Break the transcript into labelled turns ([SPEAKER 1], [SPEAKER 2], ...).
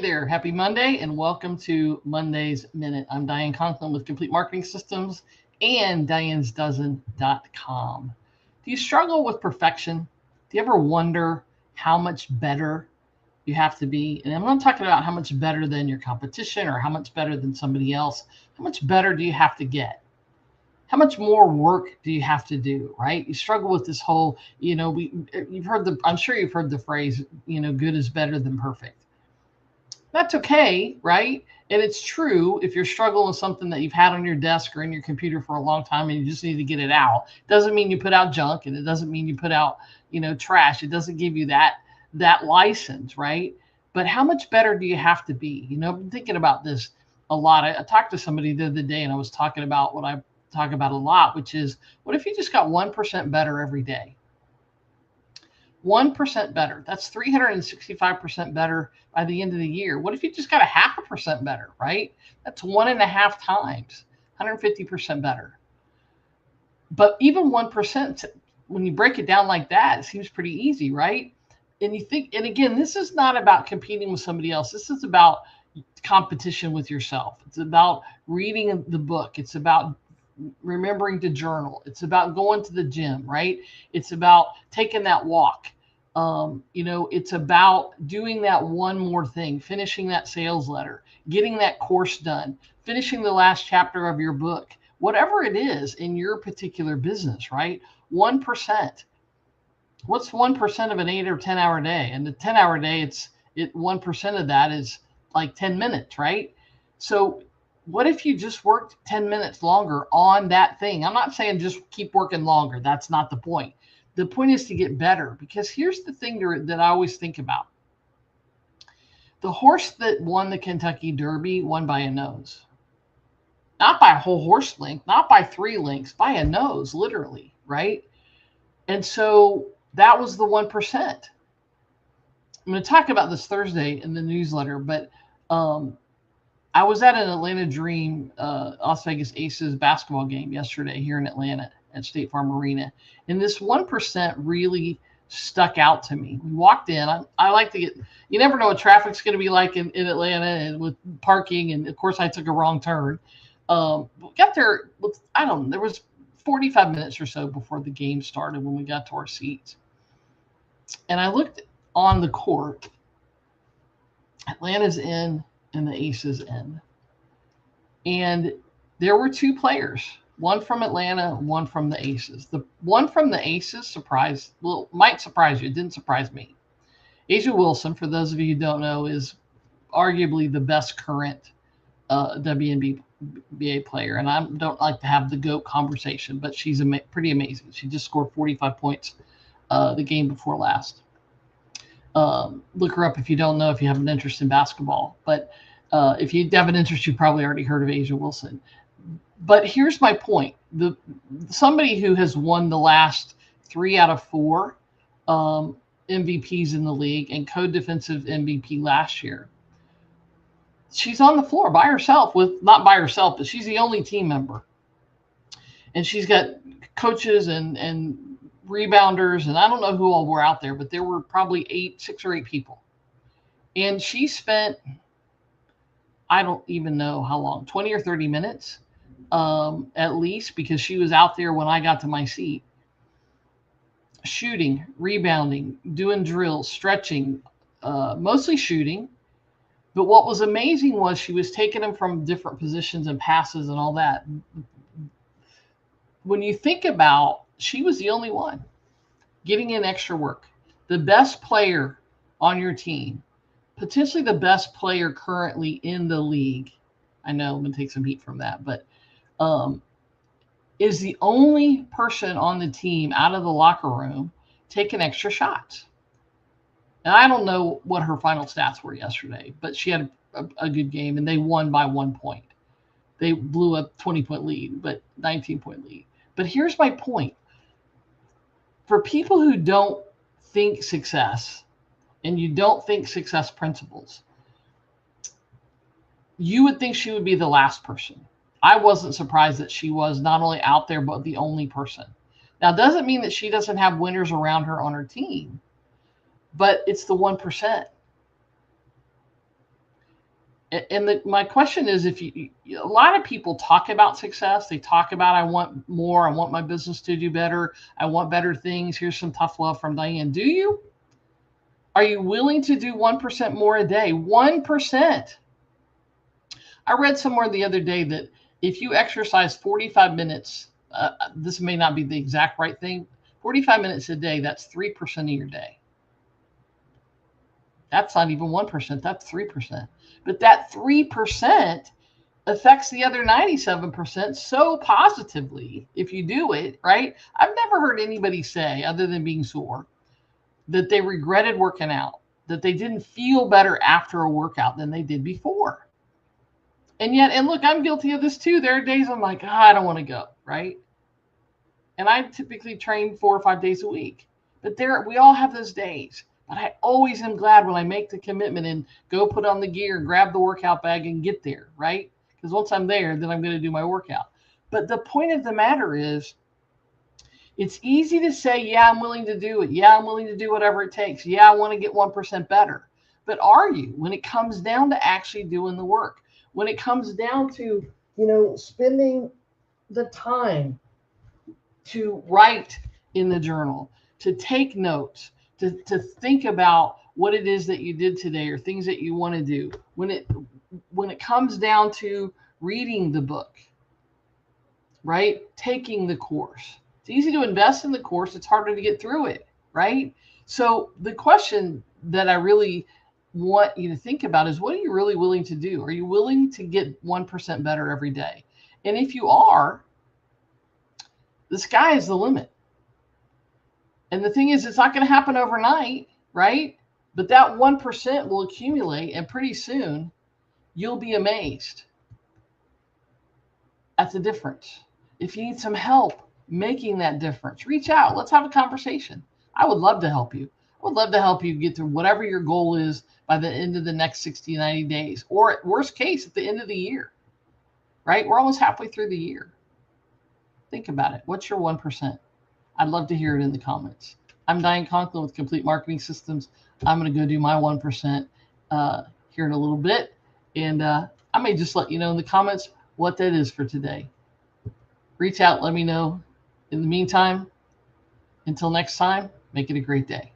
[SPEAKER 1] there. Happy Monday and welcome to Monday's Minute. I'm Diane Conklin with Complete Marketing Systems and Diane'sDozen.com. Do you struggle with perfection? Do you ever wonder how much better you have to be? And I'm not talking about how much better than your competition or how much better than somebody else. How much better do you have to get? How much more work do you have to do, right? You struggle with this whole, I'm sure you've heard the phrase, good is better than perfect. That's okay, right? And it's true if you're struggling with something that you've had on your desk or in your computer for a long time and you just need to get it out. Doesn't mean you put out junk, and it doesn't mean you put out, trash. It doesn't give you that license, right? But how much better do you have to be? I've been thinking about this a lot. I talked to somebody the other day and I was talking about what I talk about a lot, which is, what if you just got 1% better every day? 1% better. That's 365% better by the end of the year. What if you just got a 0.5% better, right? That's 1.5 times, 150% better. But even 1%, when you break it down like that, it seems pretty easy, right? And you think, and again, this is not about competing with somebody else. This is about competition with yourself. It's about reading the book. It's about remembering to journal. It's about going to the gym, right? It's about taking that walk. It's about doing that one more thing, finishing that sales letter, getting that course done, finishing the last chapter of your book, whatever it is in your particular business, right? 1%. What's 1% of an 8 or 10 hour day? And the 10-hour day, 1% of that is like 10 minutes, right? So what if you just worked 10 minutes longer on that thing? I'm not saying just keep working longer. That's not the point. The point is to get better, because here's the thing that I always think about. The horse that won the Kentucky Derby won by a nose. Not by a whole horse length, not by 3 lengths, by a nose, literally, right? And so that was the 1%. I'm going to talk about this Thursday in the newsletter, but I was at an Atlanta Dream, Las Vegas Aces basketball game yesterday here in Atlanta at State Farm Arena. And this 1% really stuck out to me. We walked in. I like to you never know what traffic's going to be like in Atlanta and with parking. And of course, I took a wrong turn. Got there, I don't know, there was 45 minutes or so before the game started when we got to our seats. And I looked on the court. Atlanta's in and the Aces in. And there were 2 players, one from Atlanta, one from the Aces. The one from the Aces might surprise you. It didn't surprise me. A'ja Wilson, for those of you who don't know, is arguably the best current WNBA player. And I don't like to have the GOAT conversation, but she's pretty amazing. She just scored 45 points the game before last. Look her up if you don't know, if you have an interest in basketball. But if you have an interest, you've probably already heard of A'ja Wilson. But here's my point. Somebody who has won the last 3 out of 4 MVPs in the league and co-defensive MVP last year. She's on the floor by herself not by herself, but she's the only team member. And she's got coaches and rebounders, and I don't know who all were out there, but there were probably 6 or 8 people. And she spent, I don't even know how long, 20 or 30 minutes at least, because she was out there when I got to my seat, shooting, rebounding, doing drills, stretching, mostly shooting. But what was amazing was she was taking them from different positions and passes and all that. When you think about, she was the only one getting in extra work. The best player on your team, potentially the best player currently in the league, I know I'm going to take some heat from that, but is the only person on the team out of the locker room taking extra shots. And I don't know what her final stats were yesterday, but she had a good game, and they won by 1 point. They blew a 20-point lead, but 19-point lead. But here's my point. For people who don't think success, and you don't think success principles, you would think she would be the last person. I wasn't surprised that she was not only out there, but the only person. Now, it doesn't mean that she doesn't have winners around her on her team, but it's the 1%. And my question is, if a lot of people talk about success, they talk about, I want more, I want my business to do better, I want better things. Here's some tough love from Diane. Do you? Are you willing to do 1% more a day? 1%. I read somewhere the other day that if you exercise 45 minutes, this may not be the exact right thing, 45 minutes a day, that's 3% of your day. That's not even 1%, that's 3%. But that 3% affects the other 97% so positively if you do it, right? I've never heard anybody say, other than being sore, that they regretted working out, that they didn't feel better after a workout than they did before. And yet, and look, I'm guilty of this too. There are days I'm like, I don't want to go, right? And I typically train 4 or 5 days a week. But we all have those days. But I always am glad when I make the commitment and go put on the gear and grab the workout bag and get there, right? Because once I'm there, then I'm going to do my workout. But the point of the matter is, it's easy to say, yeah, I'm willing to do it. Yeah, I'm willing to do whatever it takes. Yeah, I want to get 1% better. But are you, when it comes down to actually doing the work? When it comes down to, spending the time to write in the journal, to take notes, to think about what it is that you did today or things that you want to do. When it comes down to reading the book, right? Taking the course. It's easy to invest in the course. It's harder to get through it, right? So the question that I really want you to think about is, what are you really willing to do? Are you willing to get 1% better every day? And if you are, the sky is the limit. And the thing is, it's not going to happen overnight, right? But that 1% will accumulate, and pretty soon you'll be amazed at the difference. If you need some help making that difference, reach out. Let's have a conversation. I would love to help you. I would love to help you get to whatever your goal is by the end of the next 60, 90 days, or at worst case, at the end of the year, right? We're almost halfway through the year. Think about it. What's your 1%? I'd love to hear it in the comments. I'm Diane Conklin with Complete Marketing Systems. I'm going to go do my 1% here in a little bit. And I may just let you know in the comments what that is for today. Reach out, let me know. In the meantime, until next time, make it a great day.